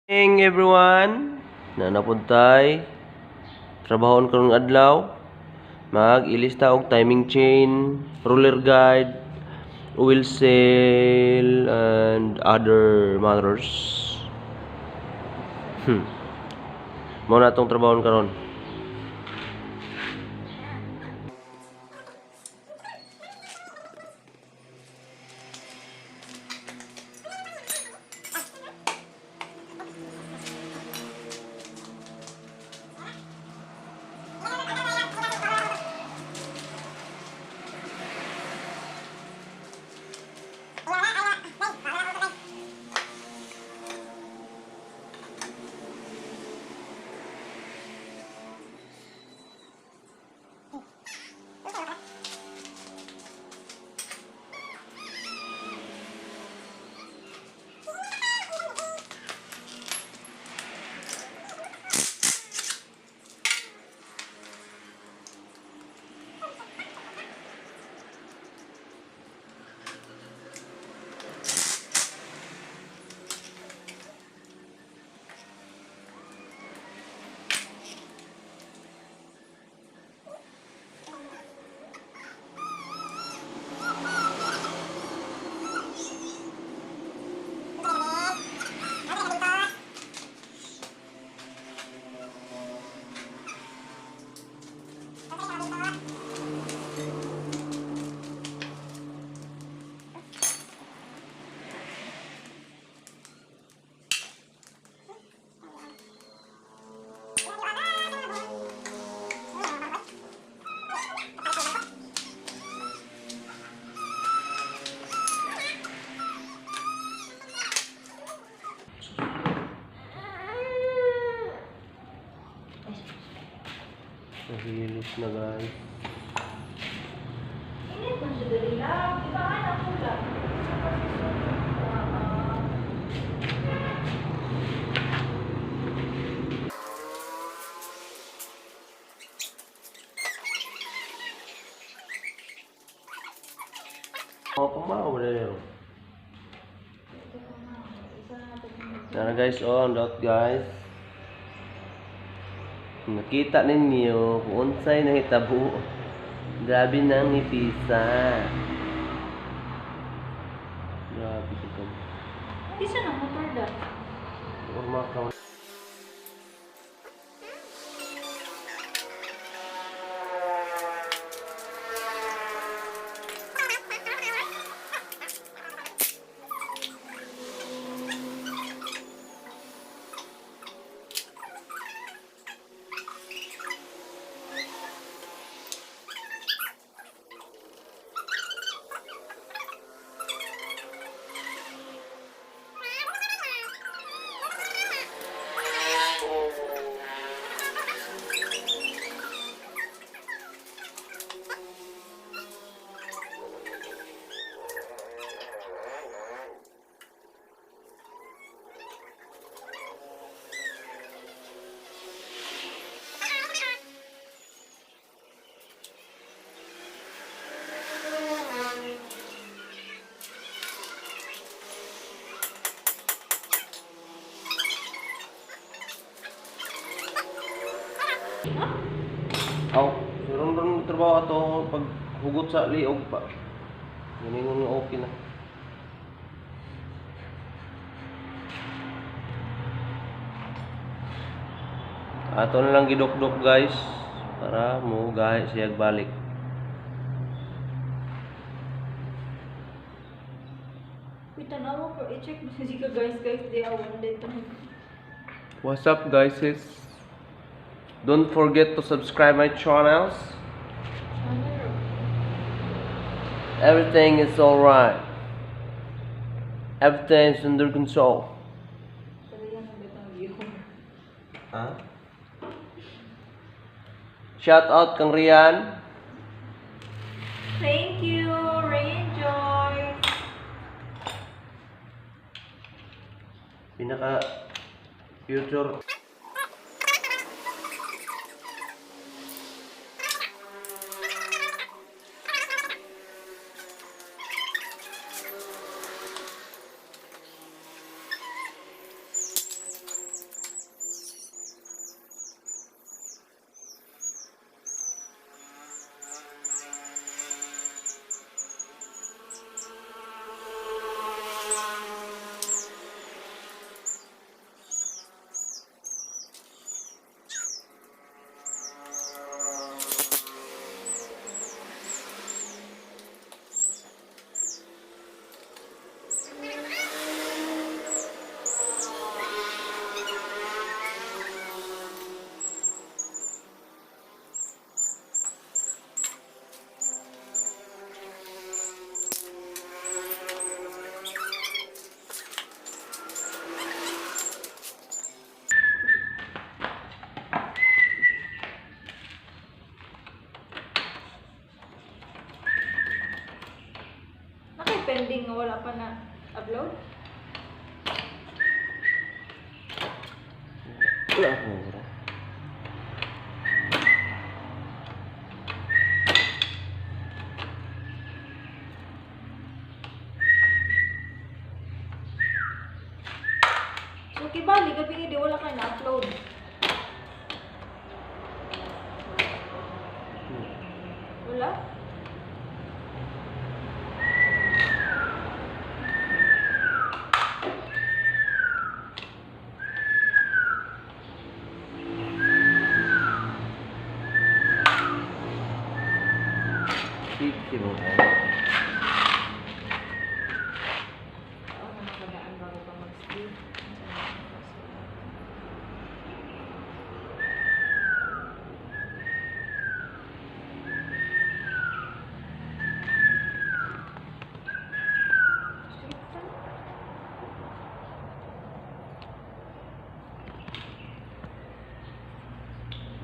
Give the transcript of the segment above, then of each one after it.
Morning everyone, na napuntay trabahon karong adlaw, mag-ilista og timing chain, roller guide, oil seal and other matters. Mao na tong trabahon karon. Nahilis na guys. Oh, pumao na yun. Tara guys, on dot guys. Nakita ninyo kung unsay nahitabo. Grabe nang nipisa. Grabe ito. Isa na motor da. Normal ka. Aw, surong trabaho ato pag hugot sa liog pa. Ganingon nga okay na. Ato na lang gidok-dok guys para mo gahi siya balik. Wait, tanawa ko. I-check mo siya guys. They are one day time. What's up guys? Don't forget to subscribe my channels. Everything is alright. Everything is under control. Huh? Shout out kang Rian. Thank you, Rain Joy. Pinaka future wala pa na upload? Wala ako bro. So, kibali, gabi nga di wala ka na-upload. Wala? Sisi mo ba? Oo, nakakadaan bago ka mag-sleep.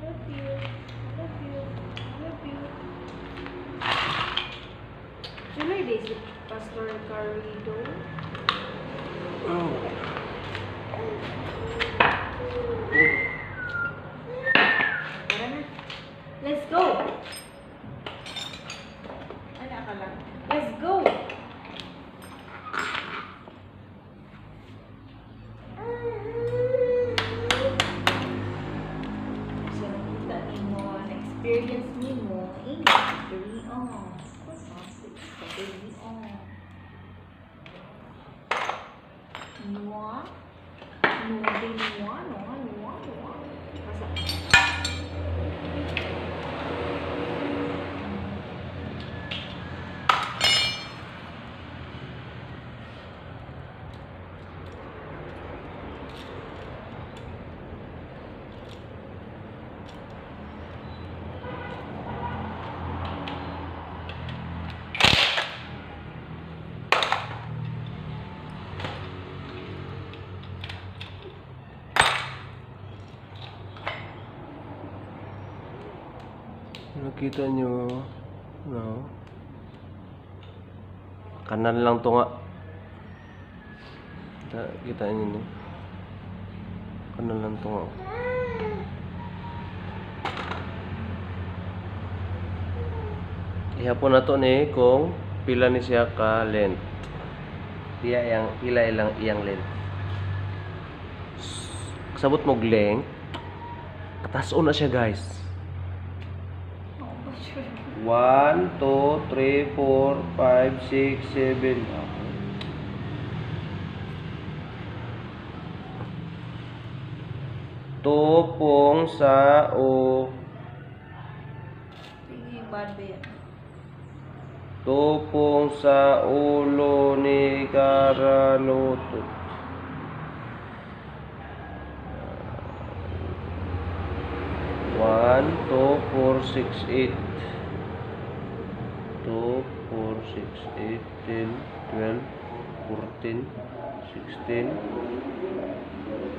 Love you. Love you. Love you. July days with Pastor Carrido. Tara na. Let's go! Ano ka lang? Let's go! So, nakita ni mo, na-experience ni mo, very on. Very on. Nua. Nua din nua. Nua, nua, nua. Basta. Nakita nyo, no? Kanan lang to nga. Kita nyo, no? Kanan lang to nga. Ihapon na to ni kung pila ni siya ka length. Pila ilang iyang length. Kasabot mo length, katason na siya guys. Oo ba, sure. 1, 2, 3, 4, 5, 6, 7. Tupong sa o. Sige, bad ba yan? Tupong sa ulo ni Karalutot. 1, 2, 4, 6, 8. 2, 4, 6, 8, 10, 12, 14, 16,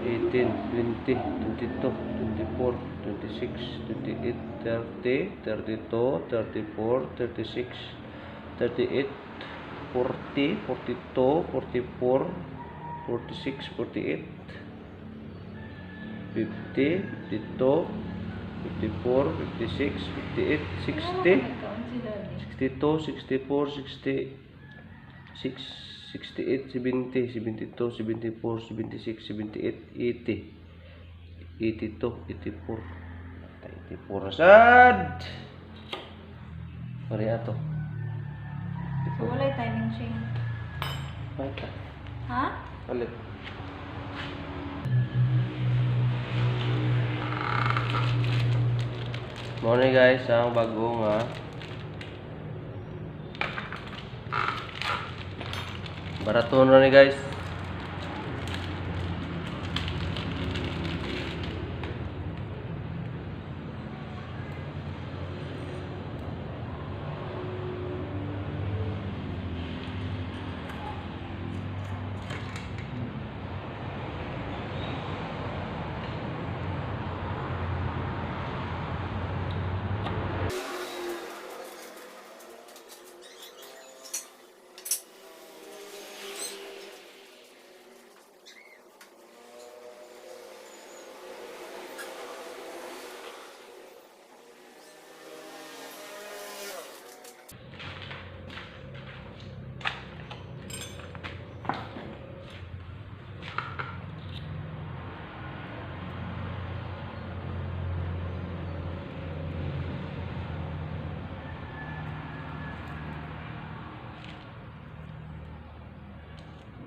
18, 20, 22, 24, 26, 28, 30, 32, 34, 36, 38, 40, 42, 44, 46, 48, 50, 52, 54, 56, 58, 60, 62, 64, 66, 68, 70, 72, 74, 76, 78, 80, 82, 84. 84 sad. Pare ato. So, wala yung timing chain. Bata. Ha? Ulit. Morning guys, ang bago nga baraton na ni guys.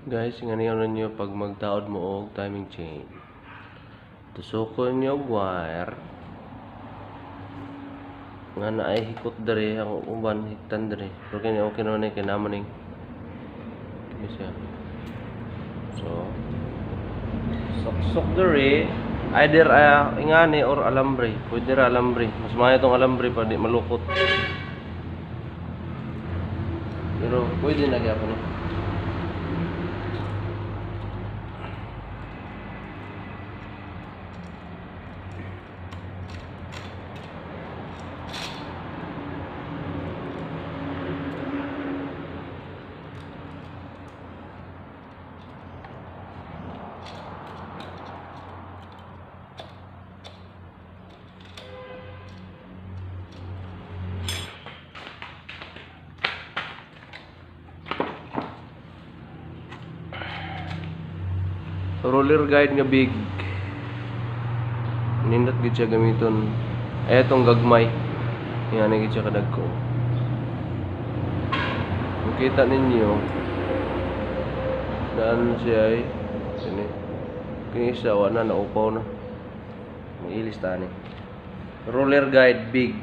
Guys, inganiyan ninyo pag magtaod mo og timing chain. Tusukon nyo og wire. Nga na ay hikot dere ang uban hiktan dere. Pero kini okay naman kay naman ning. Kini siya. So, sok dere either ingani or alambre. Pwede ra alambre. Mas maayo tong alambre pa di malukot. Pero pwede na gyapon ni. Roller guide nga big. Nindot gid siya gamiton. Etong gagmay. Nga na gid siya kadagko. Makita ninyo. Daan siya ay sini. Kini siya wala na upaw na. Magilis ta ni. Roller guide big.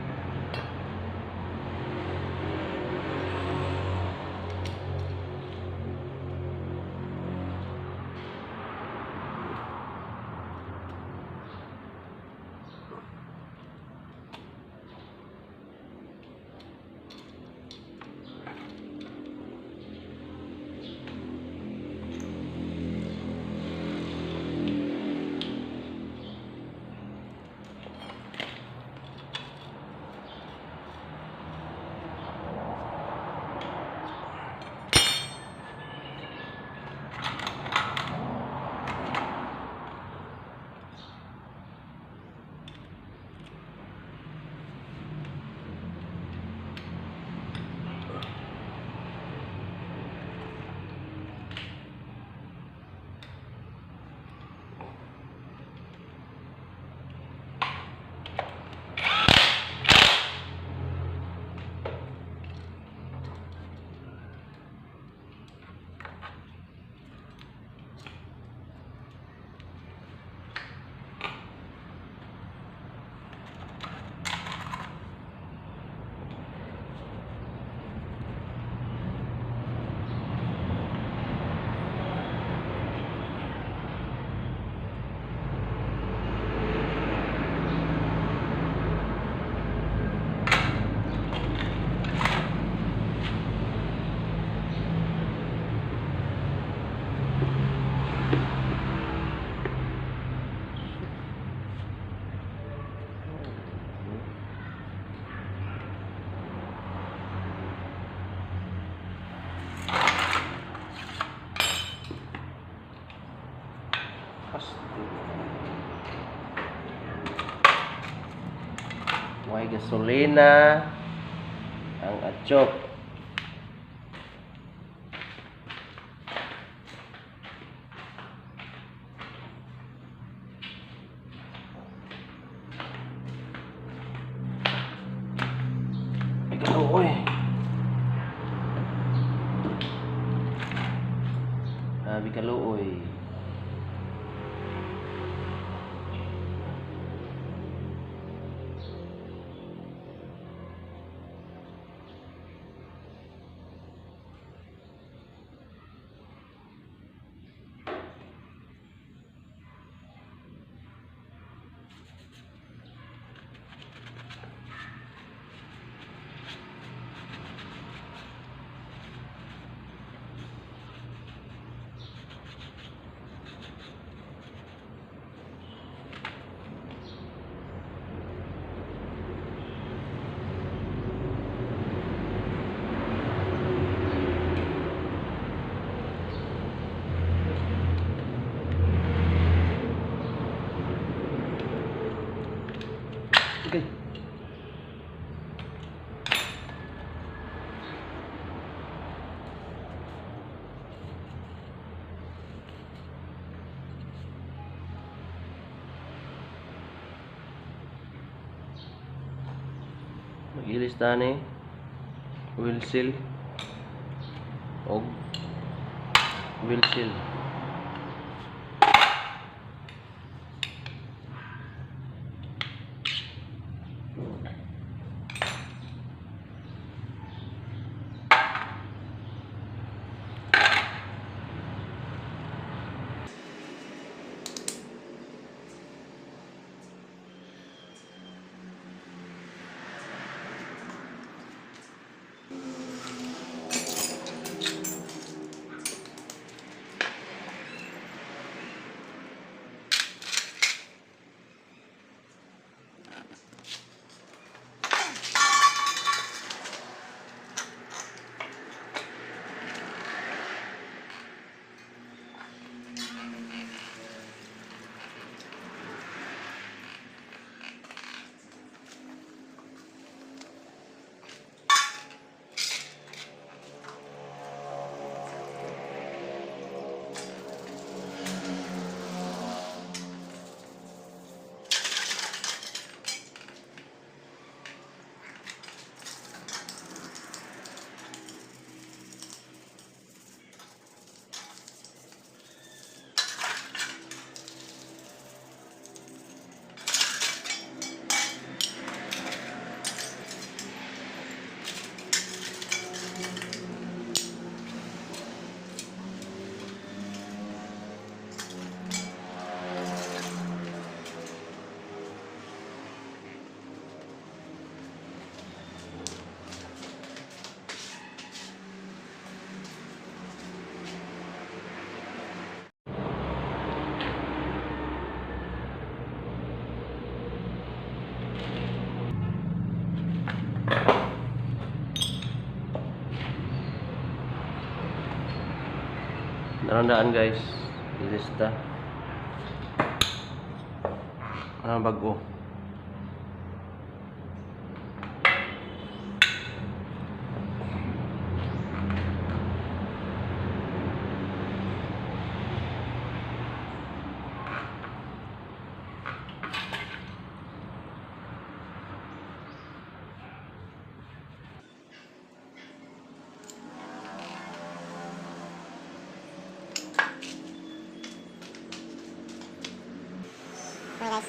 May gasolina ang atsyok. Ay kaluoy. Sabi kaluoy. Okay. Mag-ilis tani. Wheel seal. Og Wheel seal. Narandaan guys, ilista. Bago. Guys.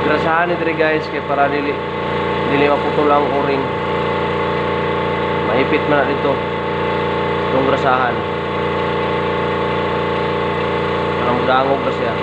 Grasahan ni guys kay para dili maputol ang o-ring. Maipit man na dito itong grasahan. Parang dangog na siya.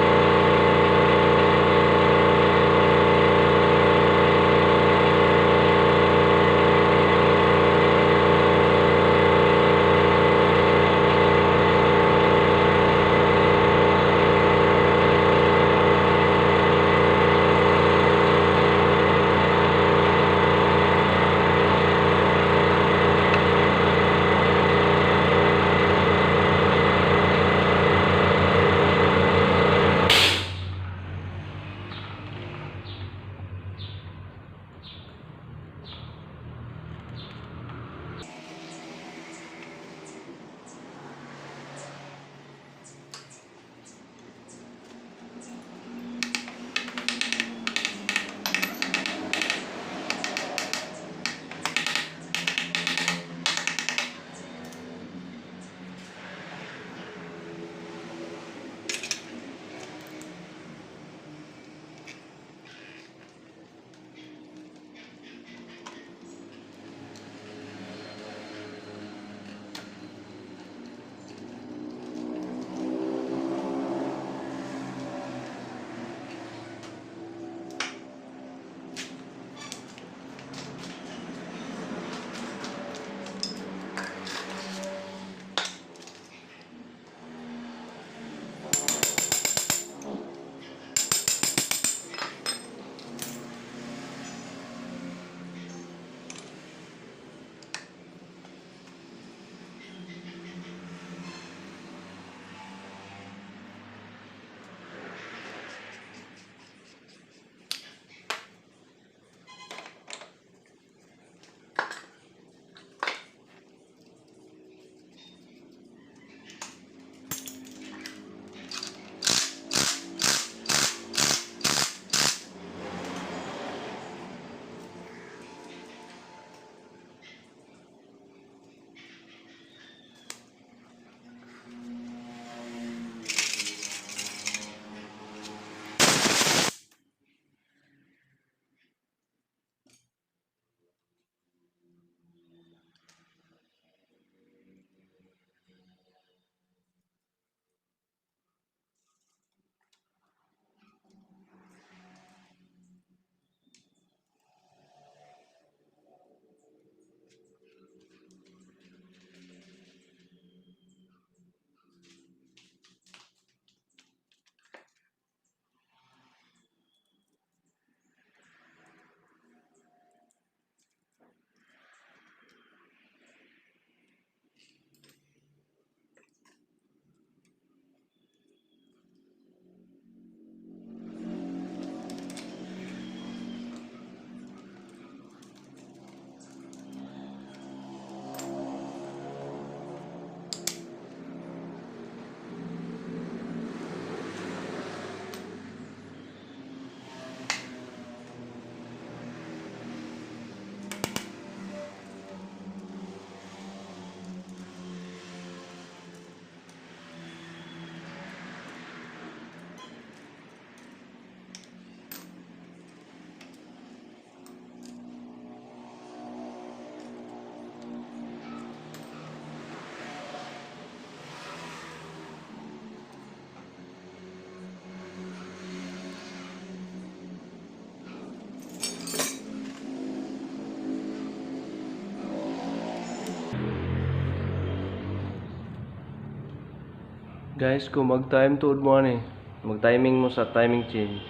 Guys, kung mag-time tuod mo ani, mag-timing mo sa timing chain.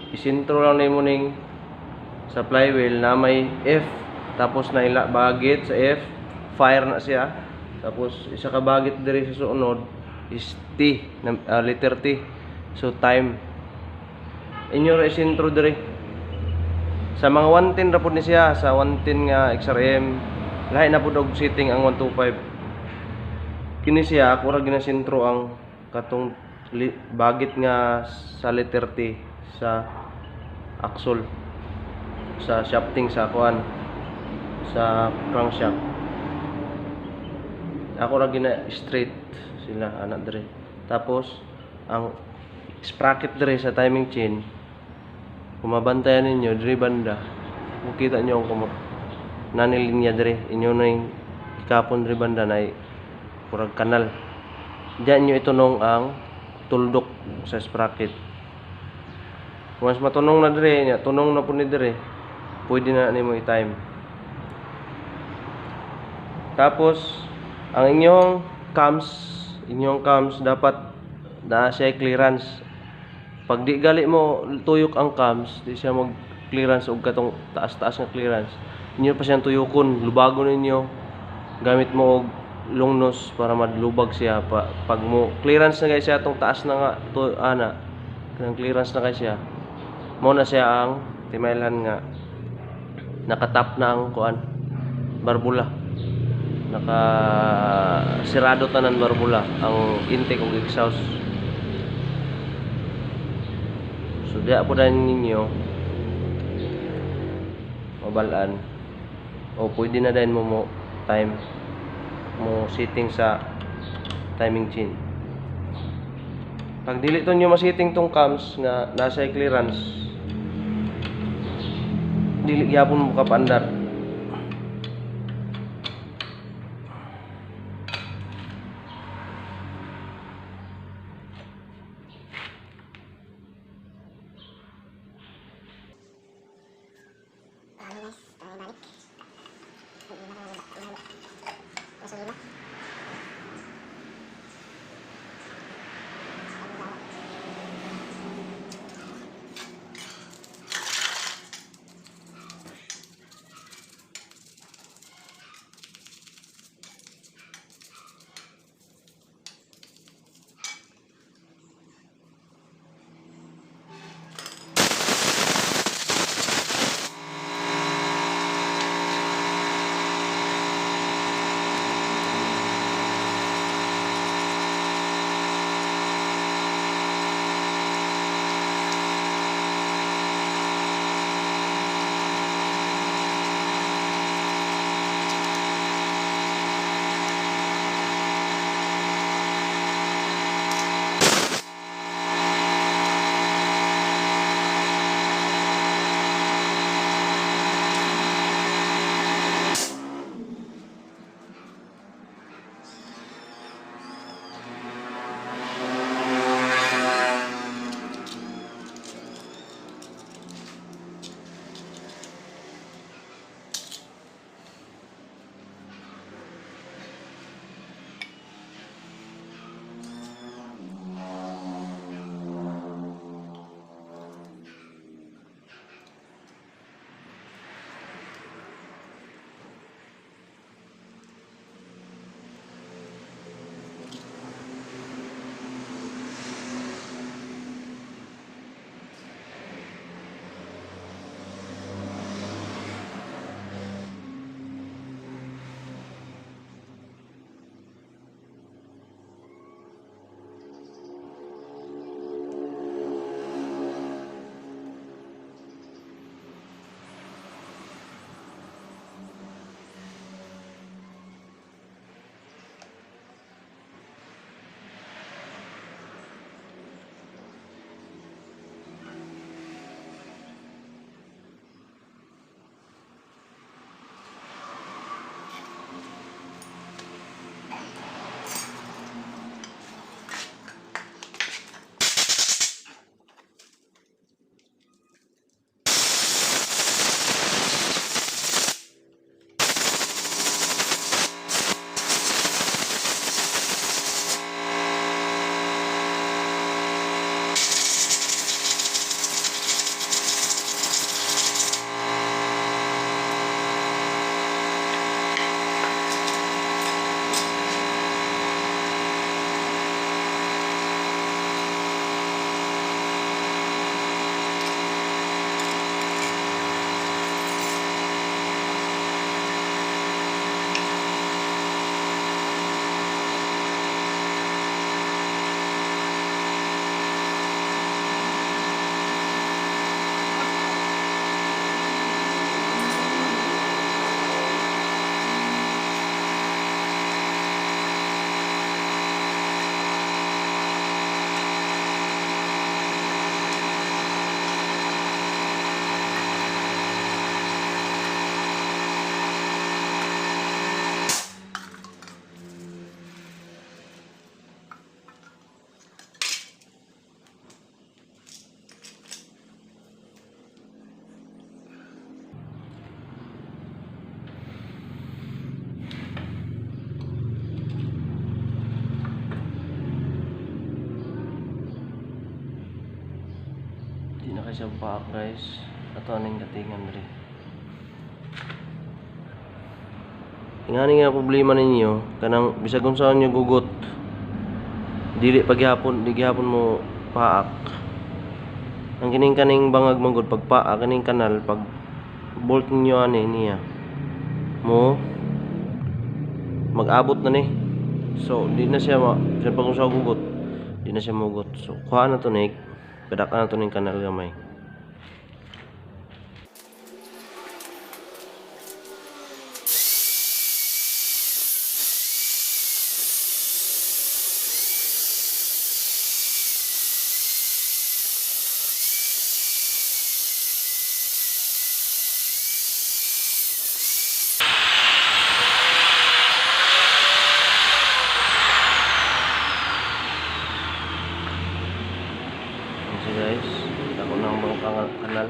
Isintro lang nimo ning sa flywheel na may F, tapos naila bagit sa F, fire na siya. Tapos isa ka bagit diri sa sunod is T, letter T. So time. Inyo ra isintro diri. Sa mga 110 ra pud ni siya, sa 110 nga XRM, lahi na pud og setting ang 125. Kini siya ako ra ginasintro ang katong bagit nga sa letter T sa axle, sa shafting sa kuan, sa crankshaft. Ako ra gina straight sila anak dire. Tapos ang sprocket dire sa timing chain, kung mabantayan ninyo dire banda, makita nyo kung nanilinya dire inyo na yung ikapon dire banda na kurag kanal. Diyan nyo itunong ang tuldok sa sprocket. Once matunong na dire, tunong na po ni dire, pwede na nimo i-time. Tapos ang inyong cams dapat na siya clearance. Pag di gali mo tuyok ang cams, di siya mag clearance og katong taas-taas nga clearance. Inyo pa siyang tuyokon, lubagon ninyo gamit mo og lungnos para madlubag siya pag mo clearance na kay siya tong taas na nga to ana kanang clearance na kay siya, mo na siya ang timaylan nga nakatap na ang kuan barbula, naka sirado tanan barbula ang intake ug exhaust. So diya po dahil ninyo mabalaan o pwede na din mo time mo setting sa timing chain. Pag dili to nyo ma-setting tong cams nga nasa clearance, dili gyapon mo kapandar. kasi pa guys. Ato aning katingan diri. Ingani nga problema ninyo kanang bisag unsa nyo gugot. Dili paghapon, di gihapon mo paak. Ang kining kaning bangag manggod pagpaa kaning kanal pag bolt ninyo ani niya. Mo mag-abot na ni. So di na siya pag unsa gugot. Di na siya mugot. So kuha na to ni. Pedakan na to ning kanal gamay. So guys, ako na ang mga kanal.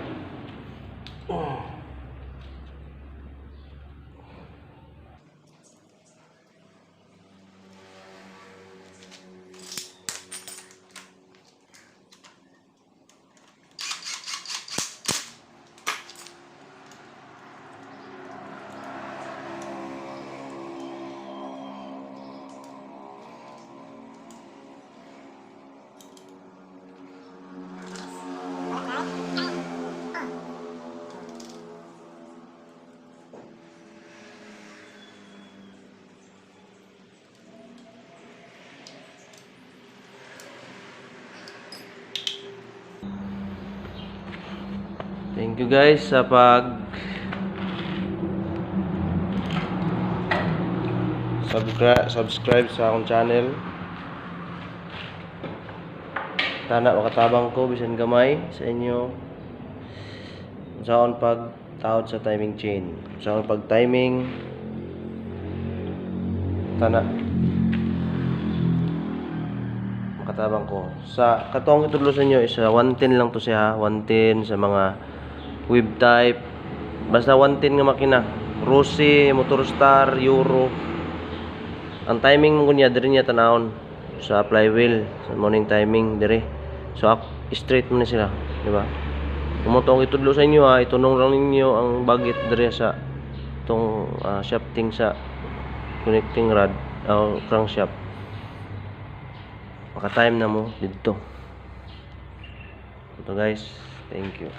Thank you guys sa subscribe sa akong channel. Tana makatabang ko bisan gamay sa inyo. Saon pag taod sa timing chain. Saon pag timing tana makatabang ko. Sa katong itudlo sa inyo is 110 lang to siya, 110 sa mga web type. Basta 110 nga makina. Rossi, Motorstar, Euro. Ang timing mo niya diri niya tanawon sa flywheel, sa morning timing diri. So straight mo na sila, di ba? Kung itong itudlo sa inyo itunong lang ninyo ang bagit diri sa itong shafting sa connecting rod o crankshaft. Maka-time na mo dito. Ito guys, thank you.